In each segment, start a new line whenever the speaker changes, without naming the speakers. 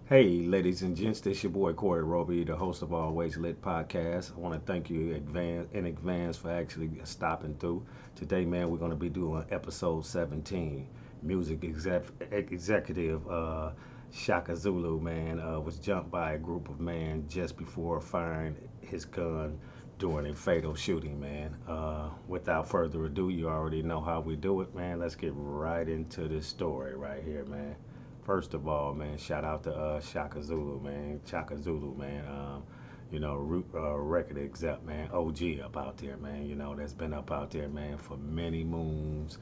Hey, ladies and gents, this your boy Corey Roby, the host of Always Lit Podcast. I want to thank you in advance for actually stopping through. Today, man, we're going to be doing episode 17. Executive Shaka Zulu, man, was jumped by a group of men just before firing his gun during a fatal shooting, man. Without further ado, you already know how we do it, man. Let's get right into this story right here, man. First of all, man, shout out to Shaka Zulu, man. Chaka Zulu, man. Record exec, man. OG up out there, man. That's been up out there, man, for many moons,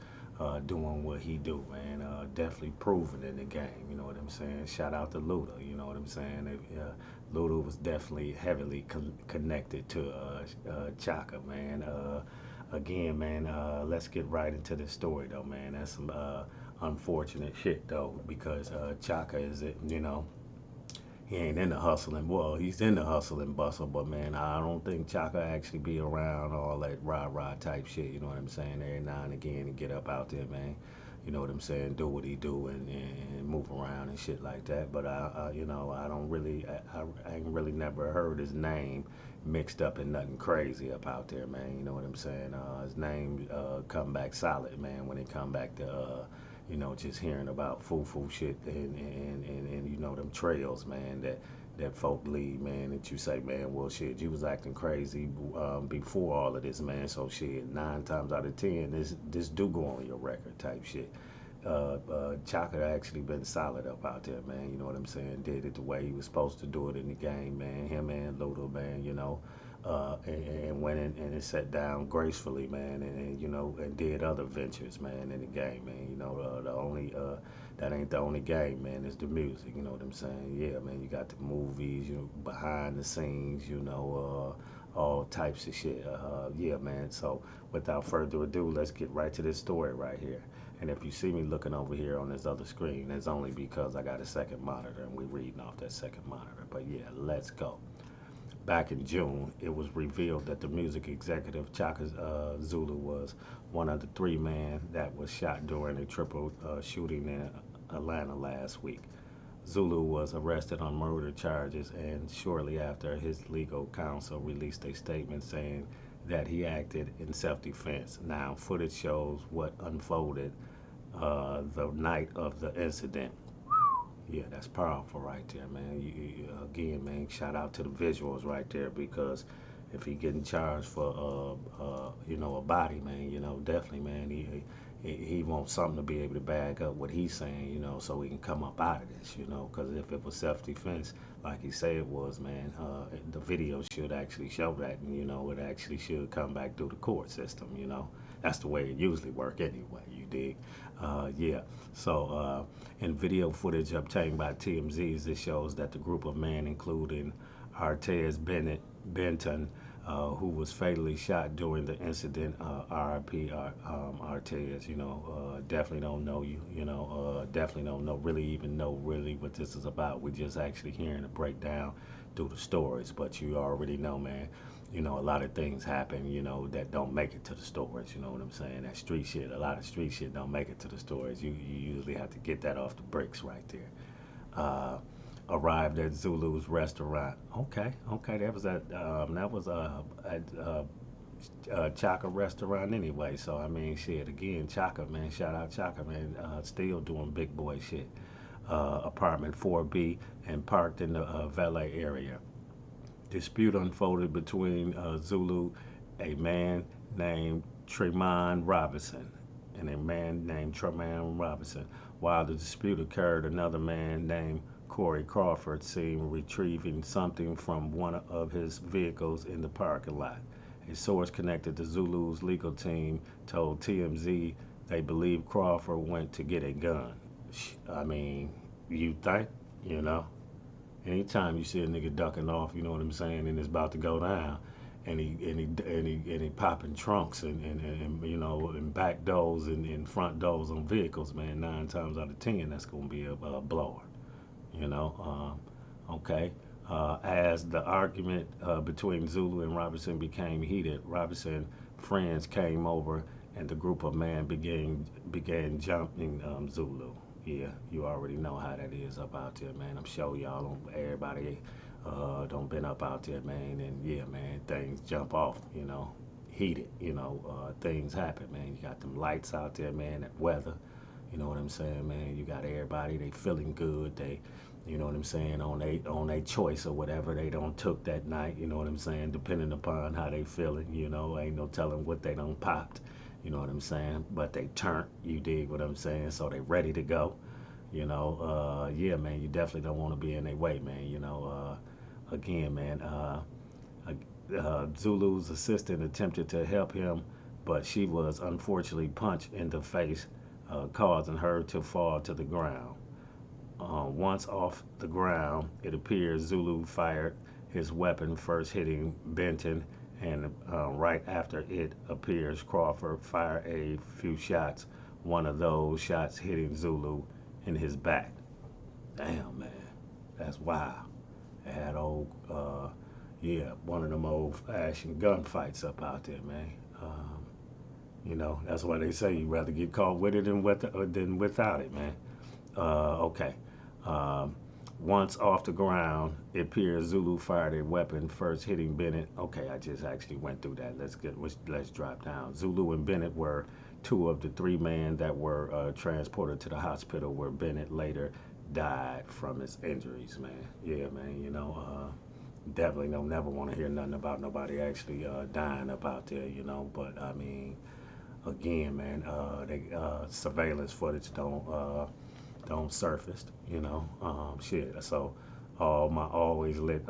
doing what he do, man. Definitely proven in the game. You know what I'm saying? Shout out to Luda. You know what I'm saying? Luda was definitely heavily connected to Chaka, man. Again, man. Let's get right into the story, though, man. That's some unfortunate shit though, because Chaka is it, he ain't in the hustling. Well, he's in the hustle and bustle, but man, I don't think Chaka actually be around all that rah rah type shit. You know what I'm saying? Every now and again, and get up out there, man. You know what I'm saying? Do what he do and move around and shit like that. But I don't really, I ain't really never heard his name mixed up in nothing crazy up out there, man. You know what I'm saying? His name come back solid, man. When it come back to just hearing about foo-foo shit and them trails, man, that folk lead, man, that you say, man, well, shit, you was acting crazy before all of this, man, so shit, 9 times out of 10, this do go on your record type shit. Chaka actually been solid up out there, man. You know what I'm saying? Did it the way he was supposed to do it in the game, man. Him and Luda, man. And went in and sat down gracefully, man. And did other ventures, man, in the game, man. The only that ain't the only game, man. It's the music. You know what I'm saying? Yeah, man. You got the movies, behind the scenes, all types of shit. Yeah, man. So without further ado, let's get right to this story right here. And if you see me looking over here on this other screen, it's only because I got a second monitor and we reading off that second monitor. But yeah, let's go. Back in June, it was revealed that the music executive Chaka Zulu was one of the three men that was shot during a triple shooting in Atlanta last week. Zulu was arrested on murder charges, and shortly after, his legal counsel released a statement saying that he acted in self defense. Now, footage shows what unfolded the night of the incident. Yeah, that's powerful right there, man. Again, man, shout out to the visuals right there, because if he getting charged for a body, man, definitely, man, he wants something to be able to back up what he's saying, so he can come up out of this, because if it was self-defense, like he said it was, man, the video should actually show that, and it actually should come back through the court system, that's the way it usually work anyway. You dig? Yeah. So, in video footage obtained by TMZ, it shows that the group of men, including Artez Benton, who was fatally shot during the incident, RIP Artez, definitely don't know you, definitely don't know, really even know really what this is about. We're just actually hearing a breakdown through the stories, but you already know, man, a lot of things happen, that don't make it to the stories. You know what I'm saying? That street shit, a lot of street shit don't make it to the stories. You usually have to get that off the bricks right there. Uh, Arrived at Zulu's restaurant. Okay, okay, that was at Chaka restaurant anyway. So I mean, shit. Again, Chaka, man. Shout out Chaka, man. Still doing big boy shit. Apartment 4B and parked in the valet area. Dispute unfolded between Zulu, a man named Tremont Robinson, and a man named Tremont Robinson. While the dispute occurred, another man named Corey Crawford seen retrieving something from one of his vehicles in the parking lot. A source connected to Zulu's legal team told TMZ they believe Crawford went to get a gun. I mean, you think, you know? Anytime you see a nigga ducking off, you know what I'm saying, and it's about to go down, and he popping trunks and and back doors and front doors on vehicles, man. 9 times out of 10, that's gonna be a blower, you know. Okay. As the argument between Zulu and Robinson became heated, Robinson friends came over and the group of men began jumping Zulu. Yeah, you already know how that is up out there, man. I'm sure y'all don't, everybody don't been up out there, man. And yeah, man, things jump off, heated, things happen, man. You got them lights out there, man, that weather, you know what I'm saying, man. You got everybody, they feeling good, they, you know what I'm saying, on they choice or whatever they don't took that night, you know what I'm saying, depending upon how they feeling, ain't no telling what they done popped, you know what I'm saying, but they turned, you dig what I'm saying, so they ready to go, yeah, man, you definitely don't want to be in their way, man, again, man, Zulu's assistant attempted to help him, but she was unfortunately punched in the face, causing her to fall to the ground. Once off the ground, it appears Zulu fired his weapon, first hitting Benton, and right after it appears Crawford fired a few shots, one of those shots hitting Zulu in his back. Damn, man, that's wild. They had yeah, one of them old fashioned gunfights up out there, man. That's why they say you rather get caught with it than without it, man. Okay. Um, Once off the ground, it appears Zulu fired a weapon, first hitting Bennett. Okay, I just actually went through that. Let's drop down. Zulu and Bennett were two of the three men that were transported to the hospital, where Bennett later died from his injuries. Man, yeah, man. Definitely don't never want to hear nothing about nobody actually dying up out there. But I mean, again, man, they surveillance footage don't surface, shit. So all my always lit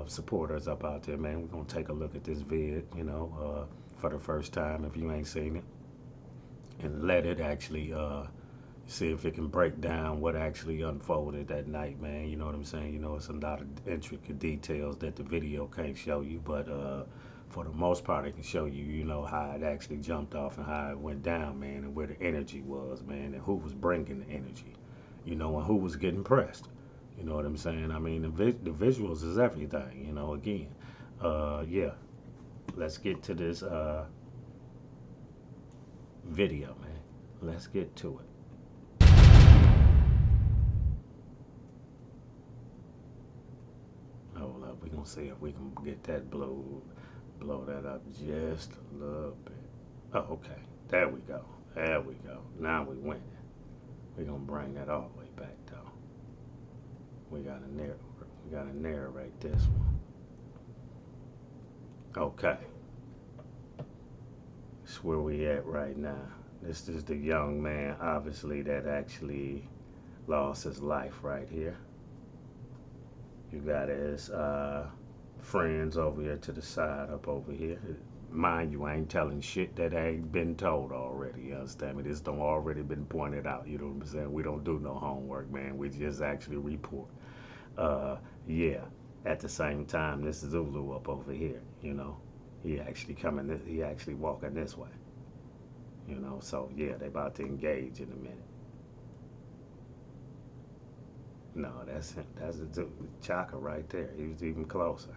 supporters up out there, man, we're gonna take a look at this vid, for the first time if you ain't seen it, and let it actually see if it can break down what actually unfolded that night, man. You know what I'm saying? It's a lot of intricate details that the video can't show you, but for the most part, it can show you, how it actually jumped off and how it went down, man, and where the energy was, man, and who was bringing the energy, and who was getting pressed. You know what I'm saying? I mean, the visuals is everything, again. Yeah, let's get to this video, man. Let's get to it. Hold up, we're gonna see if we can get that blow that up just a little bit. Oh, okay. There we go. There we go. Now we winning. We're gonna bring that all the way back though. We gotta narrate this one. Okay. That's where we at right now. This is the young man, obviously, that actually lost his life right here. You got his friends over here to the side, up over here. Mind you, I ain't telling shit that ain't been told already. You understand me? This don't already been pointed out. You know what I'm saying? We don't do no homework, man. We just actually report. Yeah. At the same time, this is Zulu up over here. He actually coming. He actually walking this way. So yeah, they about to engage in a minute. No, that's him. That's the Chaka right there. He was even closer.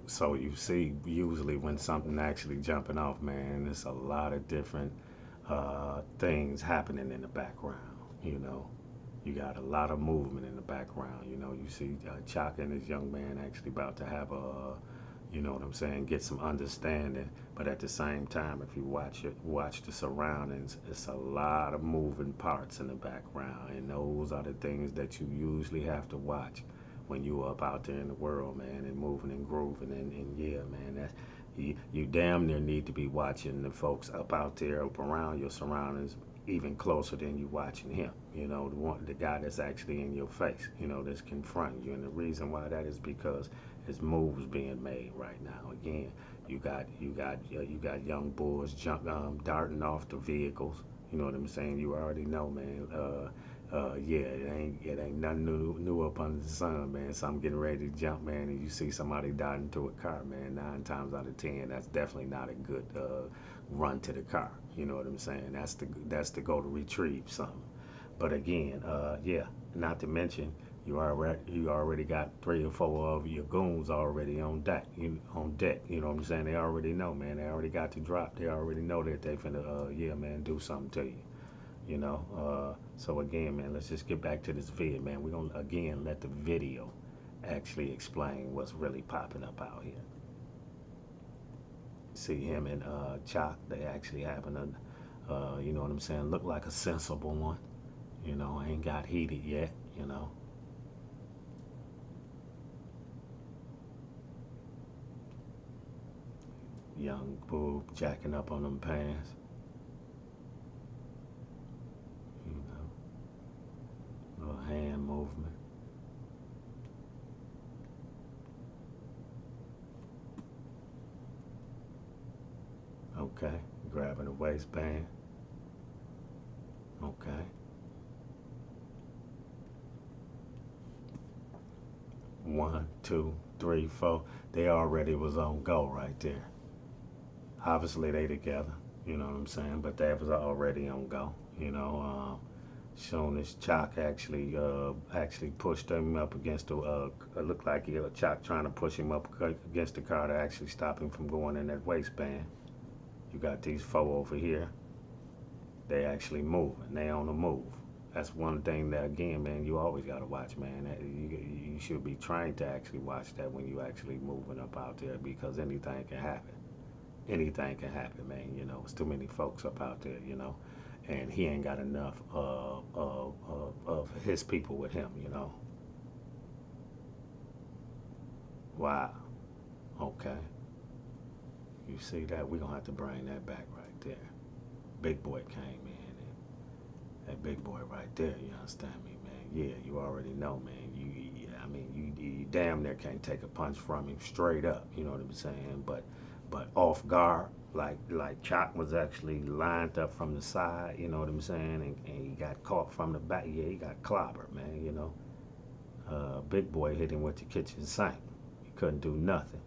So you see, usually when something actually jumping off, man, there's a lot of different things happening in the background. You know, you got a lot of movement in the background. You see Chaka and this young man actually about to have you know what I'm saying, get some understanding. But at the same time, if you watch the surroundings, it's a lot of moving parts in the background, and those are the things that you usually have to watch when you up out there in the world, man, and moving and grooving, and yeah, man, that's you damn near need to be watching the folks up out there, up around your surroundings, even closer than you watching him. The guy that's actually in your face, that's confronting you. And the reason why that is because his moves being made right now. Again, you got young boys darting off the vehicles. You know what I'm saying? You already know, man. Yeah, it ain't nothing new up under the sun, man. So I'm getting ready to jump, man, and you see somebody dive into a car, man. 9 times out of 10, that's definitely not a good run to the car. You know what I'm saying? That's to go to retrieve something. But again, yeah, not to mention, You already got 3 or 4 of your goons already on deck. You know what I'm saying? They already know, man. They already got the drop. They already know that they finna, yeah, man, do something to you. You know. So again, man, let's just get back to this vid, man. We're gonna again let the video actually explain what's really popping up out here. See him and Chalk. They actually having a, you know what I'm saying? Look like a sensible one. You know, ain't got heated yet. You know. Young boob jacking up on them pants. You know, little hand movement. Okay, grabbing the waistband. Okay, 1, 2, 3, 4. They already was on go right there. Obviously they together. You know what I'm saying? But they was already on go. You know, soon as Chalk actually pushed him up against the it looked like Chalk trying to push him up against the car to actually stop him from going in that waistband. You got these four over here. They actually moving. They on the move. That's one thing that again, man, you always gotta watch, man. You should be trying to actually watch that when you actually moving up out there because anything can happen. Anything can happen, man. You know, it's too many folks up out there, you know, and he ain't got enough of his people with him, you know. Wow. Okay. You see that? We're gonna have to bring that back right there. Big boy came in, and that big boy right there. You understand me, man? Yeah, you already know, man. I mean, you damn near can't take a punch from him straight up. You know what I'm saying? But off guard, like Chalk was actually lined up from the side. You know what I'm saying? And he got caught from the back. Yeah, he got clobbered, man. You know, big boy hit him with the kitchen sink. He couldn't do nothing.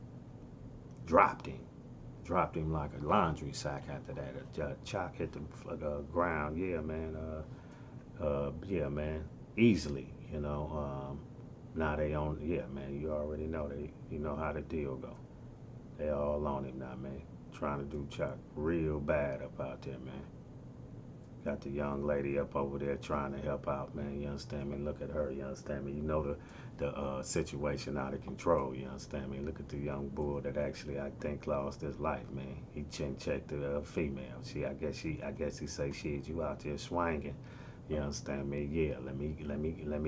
Dropped him. Dropped him like a laundry sack after that. Chalk hit the ground. Yeah, man. Yeah, man. Easily, you know. Now they on. Yeah, man. You already know You know how the deal go. They all on him now, man. Trying to do Chuck real bad up out there, man. Got the young lady up over there trying to help out, man. You understand me? Look at her. You understand me? You know the situation out of control. You understand me? Look at the young bull that actually I think lost his life, man. He chin checked the female. I guess he say, shit, you out there swinging. You understand me? Yeah, let me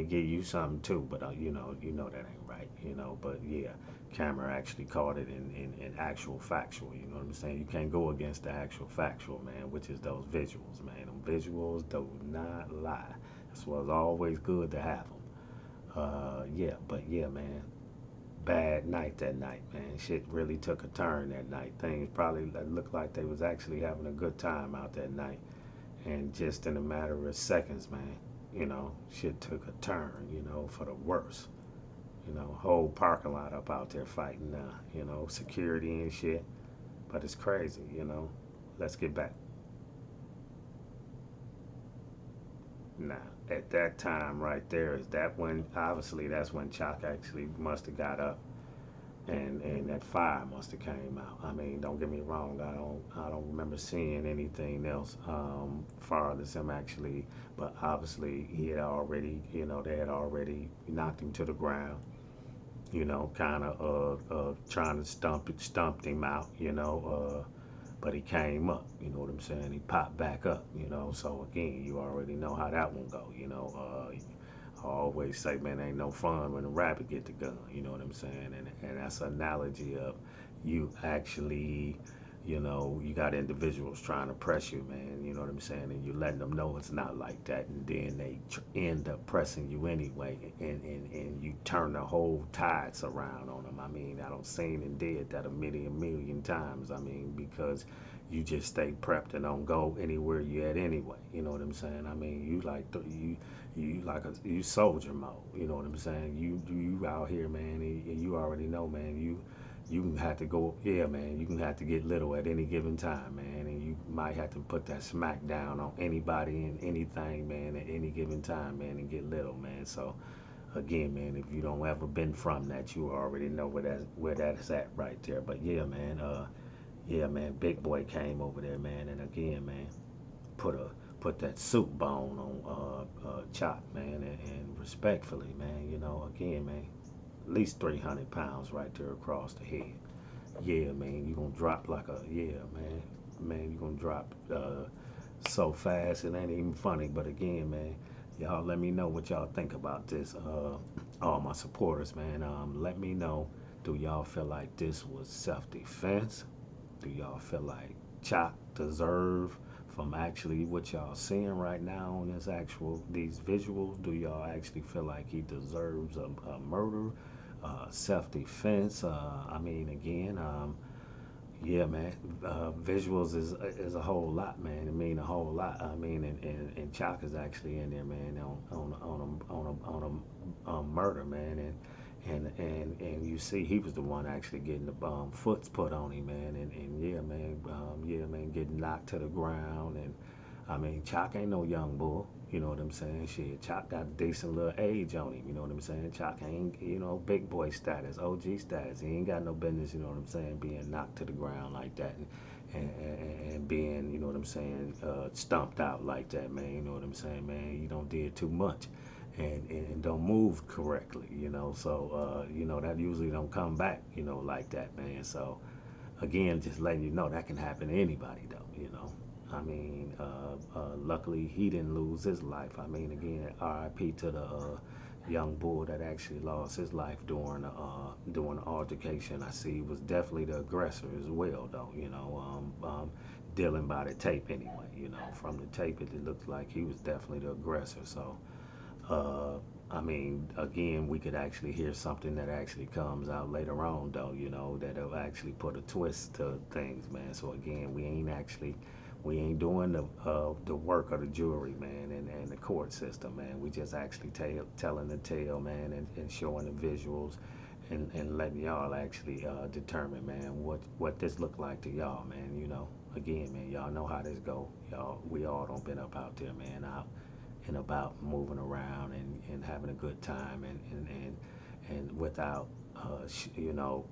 give you something too. But you know that ain't right. You know, but yeah, camera actually caught it in actual factual. You know what I'm saying? You can't go against the actual factual, man, which is those visuals, man. Them visuals do not lie. That's why it's always good to have them. Yeah, but yeah, man. Bad night that night, man. Shit really took a turn that night. Things probably looked like they was actually having a good time out that night. And just in a matter of seconds, man, shit took a turn, for the worse. Whole parking lot up out there fighting now, security and shit. But it's crazy. Let's get back. Now, at that time right there, is that when, obviously, that's when Chalk actually must have got up and that fire must have came out. I mean, don't get me wrong. I don't remember seeing anything else far as him actually, but obviously he had already, they had already knocked him to the ground. Kind of trying to stumped him out. But he came up. You know what I'm saying? He popped back up. So again, you already know how that one go. I always say, man, ain't no fun when a rabbit get the gun. You know what I'm saying? And that's an analogy of you actually, you got individuals trying to press you, man. You know what I'm saying? And you letting them know it's not like that, and then they end up pressing you anyway, and you turn the whole tides around on them. I mean, I don't seen and did that a million times. I mean, because you just stay prepped and don't go anywhere you at anyway. You know what I'm saying? I mean, you soldier mode. You know what I'm saying? You out here, man, and you already know, man. You can have to go, yeah, man. You can have to get little at any given time, man, and you might have to put that smack down on anybody and anything, man, at any given time, man, and get little, man. So again, man, if you don't ever been from that, you already know where that is at right there. But yeah, man, Big Boy came over there, man, and again, man, put a put that soup bone on Chop, man, and respectfully, man, again, man, at least 300 pounds right there across the head. Yeah, man, you gonna drop like a yeah, man, you gonna drop so fast it ain't even funny. But again, man, y'all let me know what y'all think about this. All my supporters, man, let me know. Do y'all feel like this was self-defense? Do y'all feel like Chop deserve from actually what y'all seeing right now on this actual these visuals? Do y'all actually feel like he deserves a murder, self-defense? I mean, again, yeah, man. Visuals is a whole lot, man. It mean a whole lot. I mean, and Chalk is actually in there, man, on a murder, man, and you see he was the one actually getting the foots put on him, man, and yeah, man, getting knocked to the ground, and I mean, Chalk ain't no young bull. You know what I'm saying? Shit, Chalk got a decent little age on him. You know what I'm saying? Chalk ain't, big boy status, OG status. He ain't got no business, you know what I'm saying, being knocked to the ground like that and being, you know what I'm saying, stumped out like that, man. You know what I'm saying, man? You don't did too much and don't move correctly, So, that usually don't come back, like that, man. So, again, just letting you know that can happen to anybody, though. I mean, luckily he didn't lose his life. I mean, again, RIP to the young bull that actually lost his life during the altercation. I see he was definitely the aggressor as well, though. Dealing by the tape anyway. From the tape it looked like he was definitely the aggressor. So, uh, I mean, again, we could actually hear something that actually comes out later on, though, that'll actually put a twist to things, man. So again, we ain't doing the work of the jury, man, and the court system, man. We just actually telling the tale, man, and showing the visuals, and letting y'all actually determine, man, what this look like to y'all, man. Again, man, y'all know how this go. We all don't been up out there, man, out and about moving around and having a good time and without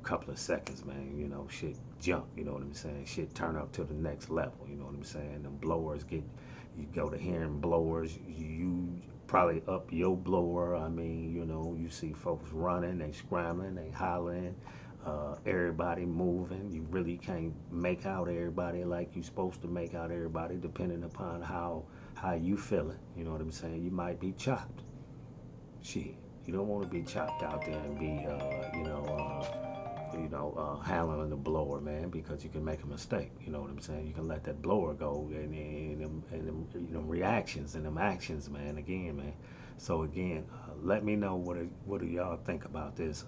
couple of seconds, man, shit jump, you know what I'm saying? Shit turn up to the next level, you know what I'm saying? The blowers you go to hearing blowers, you probably up your blower. I mean, you see folks running, they scrambling, they hollering, everybody moving. You really can't make out everybody like you supposed to make out everybody, depending upon how you feeling. You know what I'm saying? You might be chopped. Shit, you don't want to be chopped out there and be, handling the blower, man, because you can make a mistake. You know what I'm saying? You can let that blower go and them reactions and them actions, man. Again, man. So again, let me know what do y'all think about this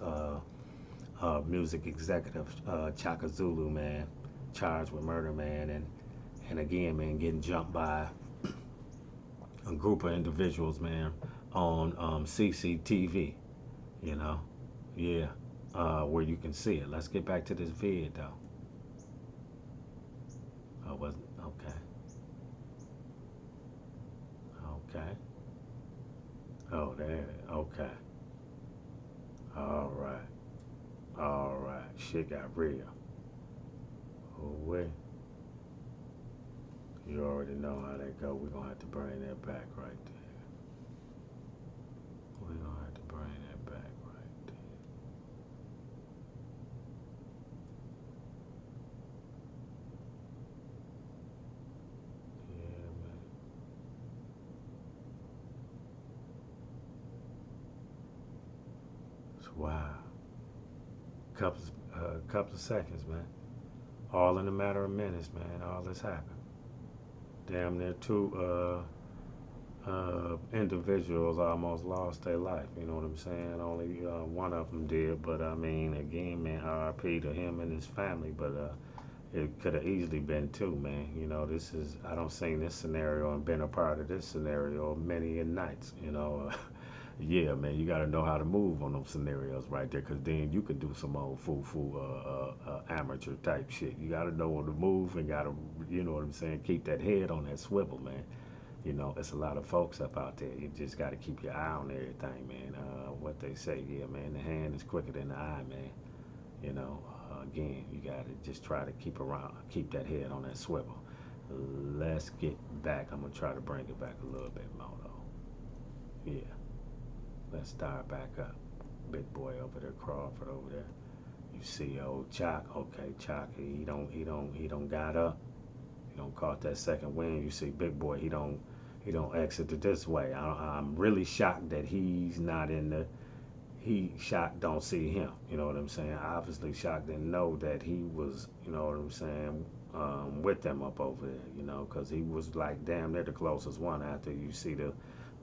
music executive Chaka Zulu, man, charged with murder, man, and again, man, getting jumped by a group of individuals, man, on CCTV, you know, yeah, where you can see it. Let's get back to this vid, though. Oh, wasn't okay, okay. Oh, there. Okay. All right. All right. Shit got real. Oh wait. You already know how that go. We're gonna have to bring that back right there. We're gonna have to bring that back right there. Yeah, man. It's wow. Couple of seconds, man. All in a matter of minutes, man. All this happened. Damn near two individuals almost lost their life. You know what I'm saying? Only one of them did, but I mean, again, man, RIP to him and his family. But it could have easily been two, man. This is I don't seen this scenario and been a part of this scenario many a nights. Yeah, man, you got to know how to move on those scenarios right there, because then you can do some old foo-foo amateur type shit. You got to know how to move and got to, you know what I'm saying, keep that head on that swivel, man. It's a lot of folks up out there. You just got to keep your eye on everything, man. what they say. Yeah, man, the hand is quicker than the eye, man. You know, again, you got to just try to keep that head on that swivel. Let's get back. I'm gonna try to bring it back a little bit more though. Yeah, let's start back up. Big boy over there, Crawford over there. You see old Chalk. Okay, Chalk. He don't got up. He don't caught that second wind. You see Big boy. He don't exit it this way. I'm really shocked that he's not in the. He shocked don't see him. You know what I'm saying? Obviously, shocked didn't know that he was. You know what I'm saying? With them up over there. You know, because he was like damn near the closest one. After you see the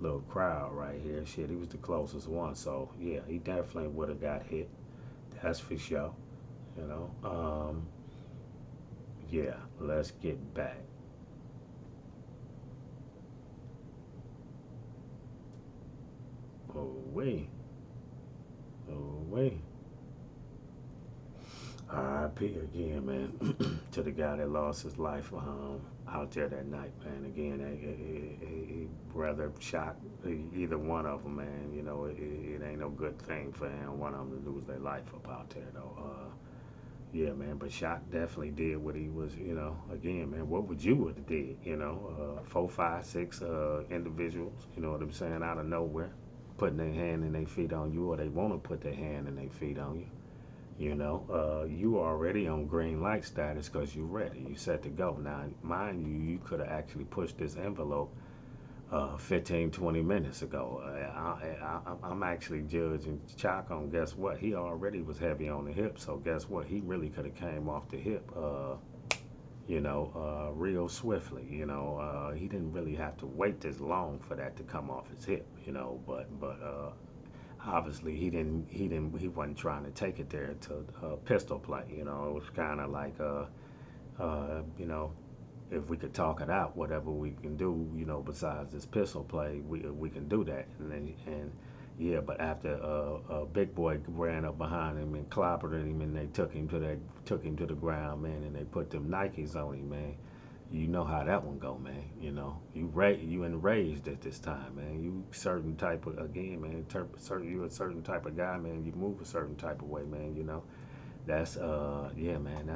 little crowd right here, shit, he was the closest one. So yeah, he definitely would have got hit. That's for sure. You know. Yeah. Let's get back. Oh wait. Oh wait. R.I.P. again, man, to the guy that lost his life out there that night, man. Again, rather shocked either one of them, man. You know, it ain't no good thing for one of them to lose their life up out there, though. Yeah, man, but Shock definitely did what he was, you know. Again, man, what would you have did, you know? 4, 5, 6 individuals, you know what I'm saying, out of nowhere, putting their hand and their feet on you, or they want to put their hand and their feet on you. You know, you already on green light status because you ready. You set to go. Now, mind you, you could have actually pushed this envelope 15, 20 minutes ago. I'm actually judging Chalk on guess what? He already was heavy on the hip, so guess what? He really could have came off the hip, real swiftly. You know, he didn't really have to wait this long for that to come off his hip. You know, but obviously he wasn't trying to take it there to pistol play. You know, it was kind of like you know, if we could talk it out, whatever we can do, you know, besides this pistol play, we can do that. And yeah, but after Big Boy ran up behind him and clobbered him, and they took him to the ground, man, and they put them Nikes on him, man. You know how that one go, man. You know, you enraged at this time, man. You certain type of again, man. You a certain type of guy, man. You move a certain type of way, man. You know, that's yeah, man.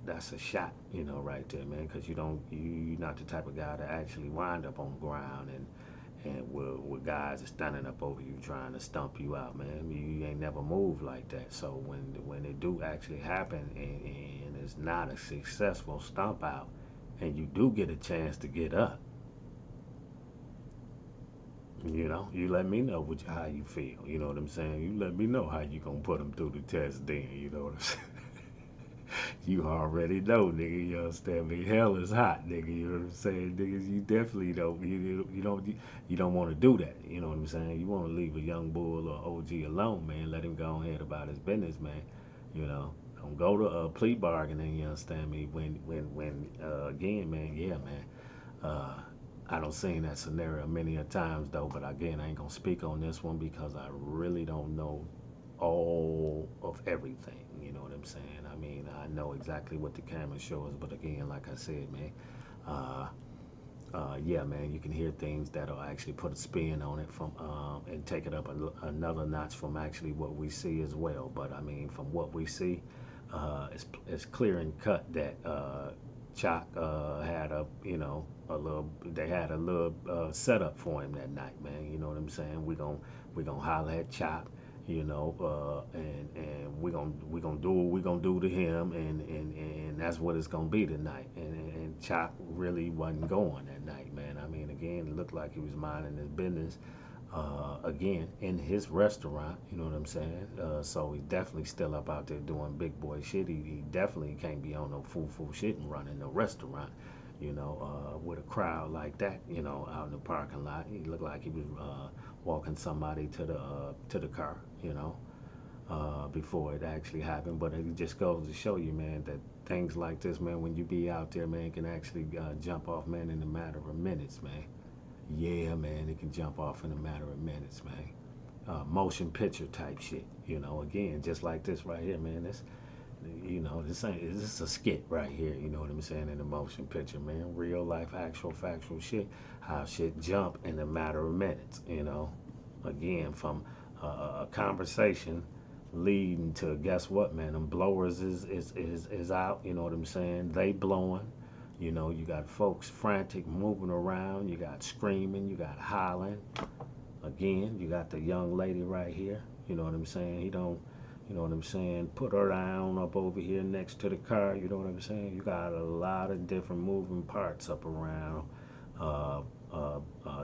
That's a shot, you know, right there, man. Because you're not the type of guy to actually wind up on the ground and with guys are standing up over you trying to stump you out, man. You ain't never moved like that. So when it do actually happen and it's not a successful stump out, and you do get a chance to get up, you know, you let me know how you feel. You know what I'm saying? You let me know how you gonna put them through the test. Then you know what I'm saying? You already know, nigga. You understand me? Hell is hot, nigga. You know what I'm saying, niggas? You definitely don't. You don't want to do that. You know what I'm saying? You want to leave a young bull or OG alone, man. Let him go ahead about his business, man. You know, don't go to a plea bargaining. You understand me? When again, man. Yeah, man. Uh, I don't seen that scenario many a times though, but again, I ain't gonna speak on this one because I really don't know all of everything. You know what I'm saying? I mean, I know exactly what the camera shows, but again, like I said, man, uh, yeah, man, you can hear things that'll actually put a spin on it from and take it up another notch from actually what we see as well. But I mean, from what we see, it's clear and cut that Chalk had a a little they had a little setup for him that night, man. You know what I'm saying? We gonna holler at Chalk, and we gonna do what we gonna do to him, and that's what it's gonna be tonight. And Chop really wasn't going that night, man. I mean, again, it looked like he was minding his business. Again, in his restaurant, you know what I'm saying? So he's definitely still up out there doing big boy shit. He definitely can't be on no fool shit and running no restaurant, with a crowd like that, out in the parking lot. He looked like he was walking somebody to the car, before it actually happened. But it just goes to show you, man, that things like this, man, when you be out there, man, can actually jump off, man, in a matter of minutes, man. Yeah, man, it can jump off in a matter of minutes, man. Motion picture type shit, again, just like this right here, man. This is a skit right here, you know what I'm saying, in the motion picture, man. Real life, actual, factual shit. How shit jump in a matter of minutes, again, from a conversation leading to, guess what, man? Them blowers is out. You know what I'm saying? They blowing. You know, you got folks frantic, moving around. You got screaming. You got hollering. Again, you got the young lady right here. You know what I'm saying? He don't. You know what I'm saying? Put her down up over here next to the car. You know what I'm saying? You got a lot of different moving parts up around uh,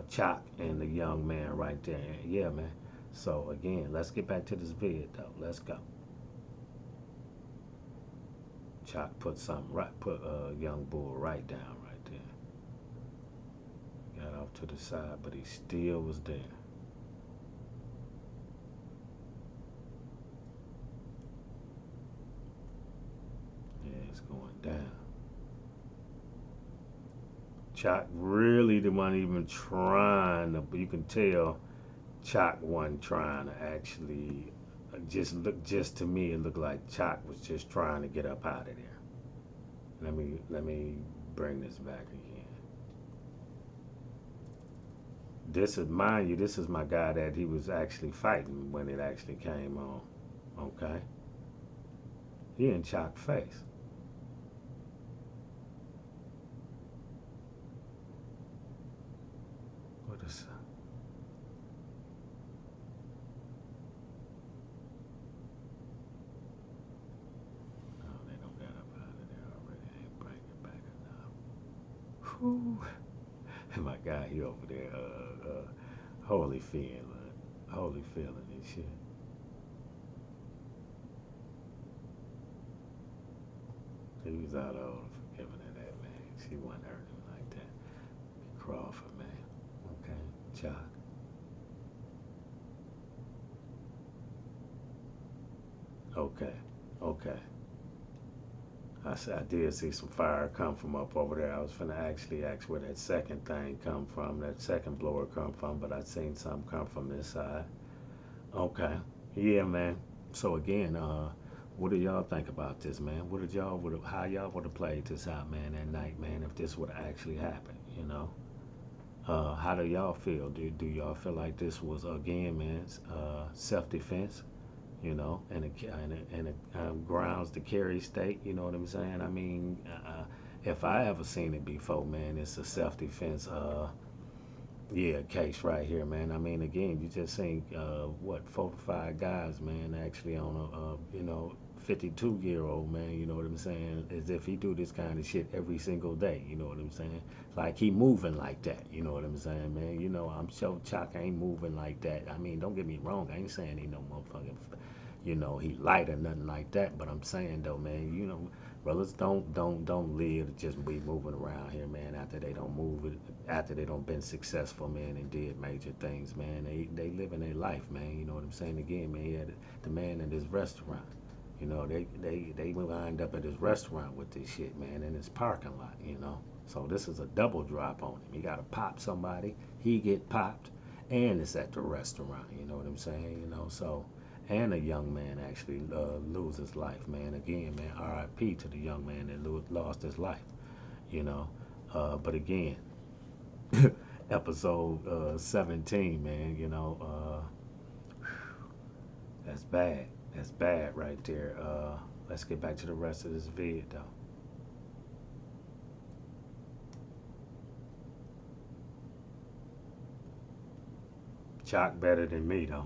Chalk and the young man right there. Yeah, man. So again, let's get back to this vid though. Let's go. Chalk put something right, put young bull right down right there. Got off to the side, but he still was there. Yeah, it's going down. Chalk really the one even trying to, but you can tell Chalk wasn't trying to actually. Just to me, it looked like Chalk was just trying to get up out of there. Let me bring this back again. This is, mind you, this is my guy that he was actually fighting when it actually came on. Okay, he in Chalk face. What is? Oh, they don't got up out of there already. I ain't bring it back enough. Whew. My guy, he over there, holy feeling, holy feeling and shit. He was out of forgiving of that, man. She wasn't hurting him like that. Crawford, man. Okay, Chuck. Okay, okay. I did see some fire come from up over there. I was finna actually ask where that second thing come from, that second blower come from, but I seen some come from this side. Okay, yeah, man. So again, what do y'all think about this, man? What did y'all would how y'all would have played this out, man, that night, man, if this would have actually happened, you know? How do y'all feel? Do y'all feel like this was again, man, self defense? You know, and a grounds to carry state. You know what I'm saying? I mean, if I ever seen it before, man, it's a self defense. Yeah, case right here, man. I mean, again, you just seen what 4 to 5 guys, man, actually on a 52-year-old man. You know what I'm saying? As if he do this kind of shit every single day. You know what I'm saying? Like he moving like that. You know what I'm saying, man? You know, I'm sure Chuck ain't moving like that. I mean, don't get me wrong. I ain't saying he no motherfucking, he light or nothing like that. But I'm saying though, man, brothers don't live to just be moving around here, man. After they don't move it, after they don't been successful, man, and did major things, man. They living their life, man. You know what I'm saying? Again, man, he had the man in this restaurant. You know, they lined up at his restaurant with this shit, man, in his parking lot. You know, so this is a double drop on him. He got to pop somebody, he get popped, and it's at the restaurant. You know what I'm saying? You know, so and a young man actually lose his life, man. Again, man, R.I.P. to the young man that lost his life. You know, but again, episode 17, man. That's bad. That's bad right there. Let's get back to the rest of this vid, though. Chalk better than me, though.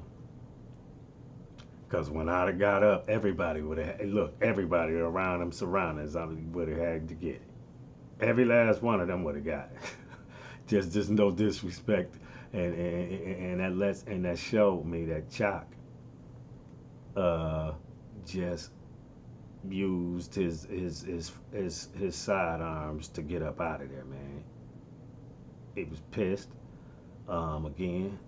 Because when I'd have got up, everybody would have, look, everybody around them surroundings, I would have had to get it. Every last one of them would have got it. Just no disrespect. And that showed me that Chalk uh, just used his sidearms to get up out of there, man. He was pissed. Again,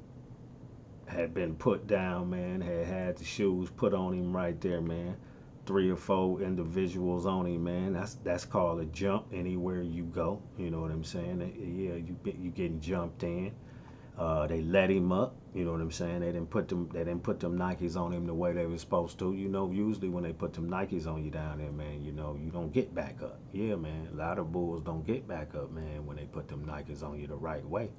had been put down, man. Had the shoes put on him right there, man. 3 or 4 individuals on him, man. That's called a jump anywhere you go. You know what I'm saying? Yeah, you getting jumped in. They let him up. You know what I'm saying? They didn't put them Nikes on him the way they were supposed to. You know, usually when they put them Nikes on you down there, man, you don't get back up. Yeah, man. A lot of bulls don't get back up, man, when they put them Nikes on you the right way.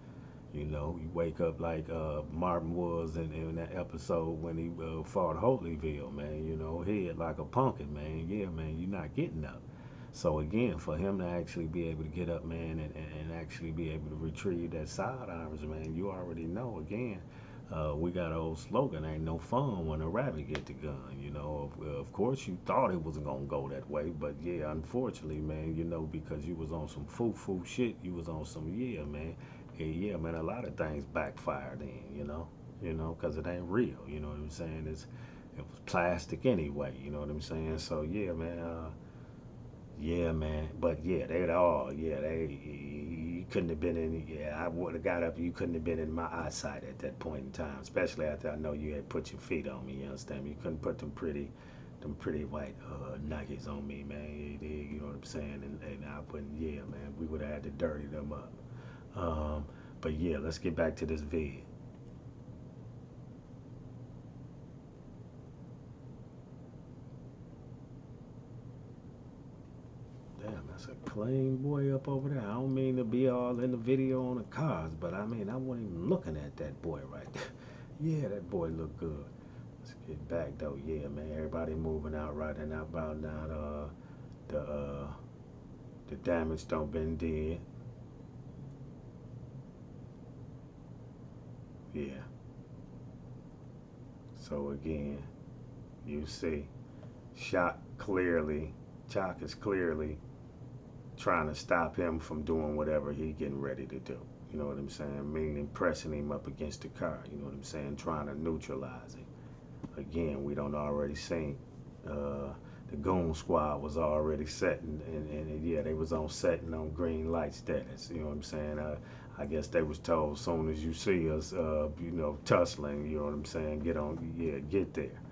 You know, you wake up like Martin was in that episode when he fought Holyfield, man. You know, head like a pumpkin, man. Yeah, man, you're not getting up. So again, for him to actually be able to get up, man, and actually be able to retrieve that side arms, man, you already know. Again, we got an old slogan: "Ain't no fun when a rabbit get the gun." You know, of course, you thought it wasn't gonna go that way, but yeah, unfortunately, man, you know, because you was on some foo shit, you was on some yeah, man, yeah, man. A lot of things backfired in, you know, because it ain't real. You know what I'm saying? It was plastic anyway. You know what I'm saying? So yeah, man. Yeah, man. But yeah, they all, yeah, you couldn't have been in, yeah, I would have got up, you couldn't have been in my eyesight at that point in time, especially after I know you had put your feet on me, you understand me? You couldn't put them pretty white nuggets on me, man. You know what I'm saying? And I wouldn't, yeah, man, we would have had to dirty them up. Um, but yeah, let's get back to this vid. Damn, that's a clean boy up over there. I don't mean to be all in the video on the cars, but I mean, I wasn't even looking at that boy right there. Yeah, that boy look good. Let's get back though. Yeah, man, everybody moving out right and about now. The the damage don't been did. Yeah. So again, you see, shot clearly. Chalk is clearly trying to stop him from doing whatever he getting ready to do. You know what I'm saying? Meaning pressing him up against the car. You know what I'm saying? Trying to neutralize him. Again, we don't already seen. Uh, the goon squad was already setting, and yeah, they was on setting on green light status. You know what I'm saying? I guess they was told, soon as you see us, you know, tussling, you know what I'm saying? Get on, yeah, get there.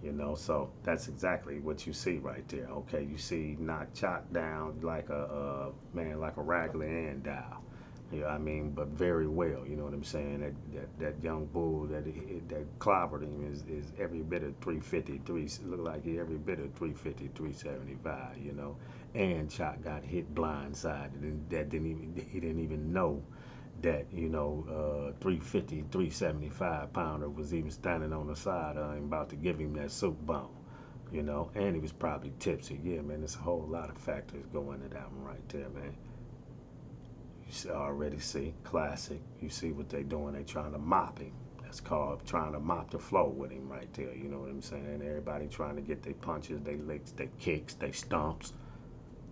You know, so that's exactly what you see right there. Okay, you see not chopped down like a man, like a Ragley and Dow. Yeah, I mean, but very well. You know what I'm saying? That young bull that clobbered him is every bit of 350, look like he every bit of 350, 375. You know, and Chop got hit blindside, and that didn't even he didn't even know that 350, 375 pounder was even standing on the side of him about to give him that soup bone. You know, and he was probably tipsy. Yeah, man, there's a whole lot of factors go into that one right there, man. You already see classic. You see what they doing? They trying to mop him. That's called trying to mop the floor with him right there. You know what I'm saying? Everybody trying to get their punches, they licks, they kicks, they stomps.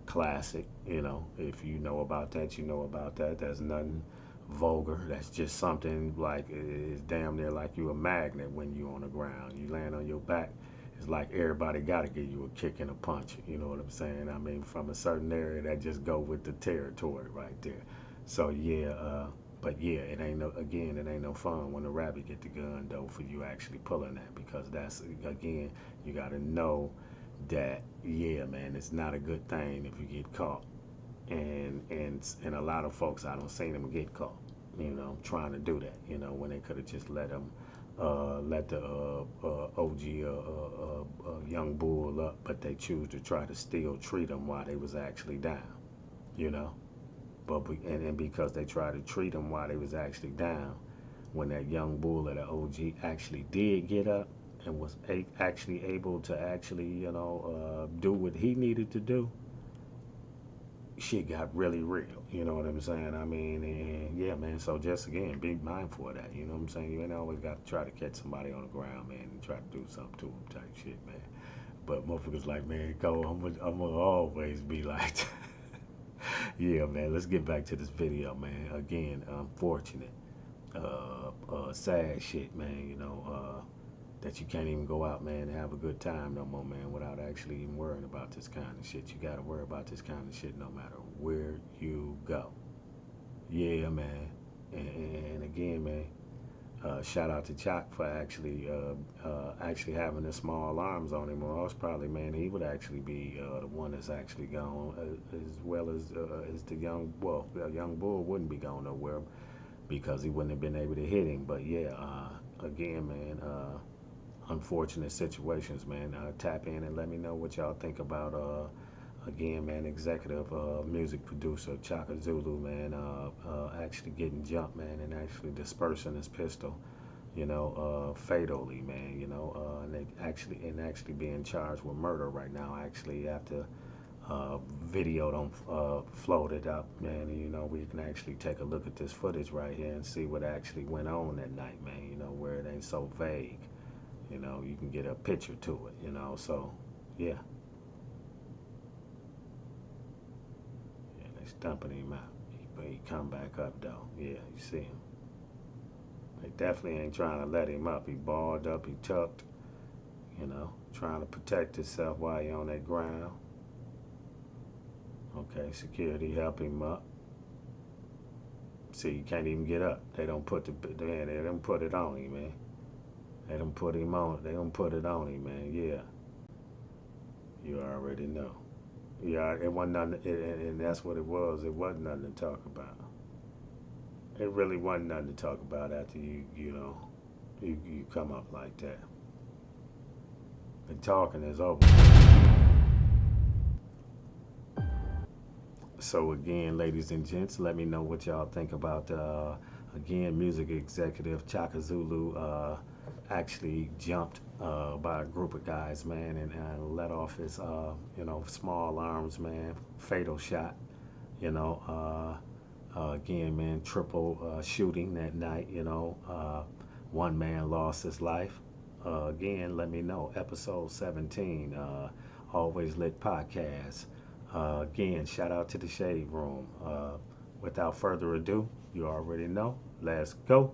Classic. You know, if you know about that, you know about that. That's nothing vulgar. That's just something like it's damn near like you a magnet when you on the ground. You land on your back. It's like everybody got to give you a kick and a punch. You know what I'm saying? I mean, from a certain area that just go with the territory right there. So yeah, but yeah, it ain't no again, it ain't no fun when the rabbit get the gun though for you actually pulling that because that's again you got to know that yeah, man, it's not a good thing if you get caught, and a lot of folks I don't see them get caught, you know, trying to do that, you know, when they could have just let them. Let the OG young bull up, but they choose to try to still treat them while they was actually down, you know. And because they tried to treat him while they was actually down, when that young bull at the OG actually did get up and was actually able to actually do what he needed to do, shit got really real. You know what I'm saying? I mean, and yeah, man. So just again, be mindful of that. You know what I'm saying? You ain't always got to try to catch somebody on the ground, man, and try to do something to them type shit, man. But motherfuckers like, man, go. I'm gonna always be like. Yeah, man. Let's get back to this video, man. Again, unfortunate, sad shit, man. That you can't even go out, man, and have a good time no more, man, without actually even worrying about this kind of shit. You gotta worry about this kind of shit no matter where you go. Yeah, man. And again, man, shout out to Chalk for actually having the small arms on him, or else probably, man, he would actually be the one that's actually gone, as well as the young bull wouldn't be going nowhere because he wouldn't have been able to hit him. But yeah, again, man, unfortunate situations, man. Tap in and let me know what y'all think about Again, man, executive music producer Chaka Zulu, man, actually getting jumped, man, and actually dispersing his pistol, fatally, man, and they actually being charged with murder right now. Actually, after video don't floated up, man, and, we can actually take a look at this footage right here and see what actually went on that night, man. Where it ain't so vague. You can get a picture to it. So yeah. Yeah, they stumping him out. But he come back up though. Yeah, you see him. They definitely ain't trying to let him up. He balled up, he tucked, trying to protect himself while he on that ground. Okay, security help him up. See, you can't even get up. They don't put they don't put it on him, man. They don't put him on. They don't put it on him, man. Yeah, you already know. Yeah, it wasn't nothing, and that's what it was. It wasn't nothing to talk about. It really wasn't nothing to talk about after you come up like that. The talking is over. So again, ladies and gents, let me know what y'all think about again, music executive Chaka Zulu actually jumped by a group of guys, man, and let off his small arms, man, fatal shot. Again, man, triple shooting that night. One man lost his life. Again, let me know. Episode 17, Always Lit Podcast. Again, shout out to the Shade Room. Without further ado, you already know. Let's go.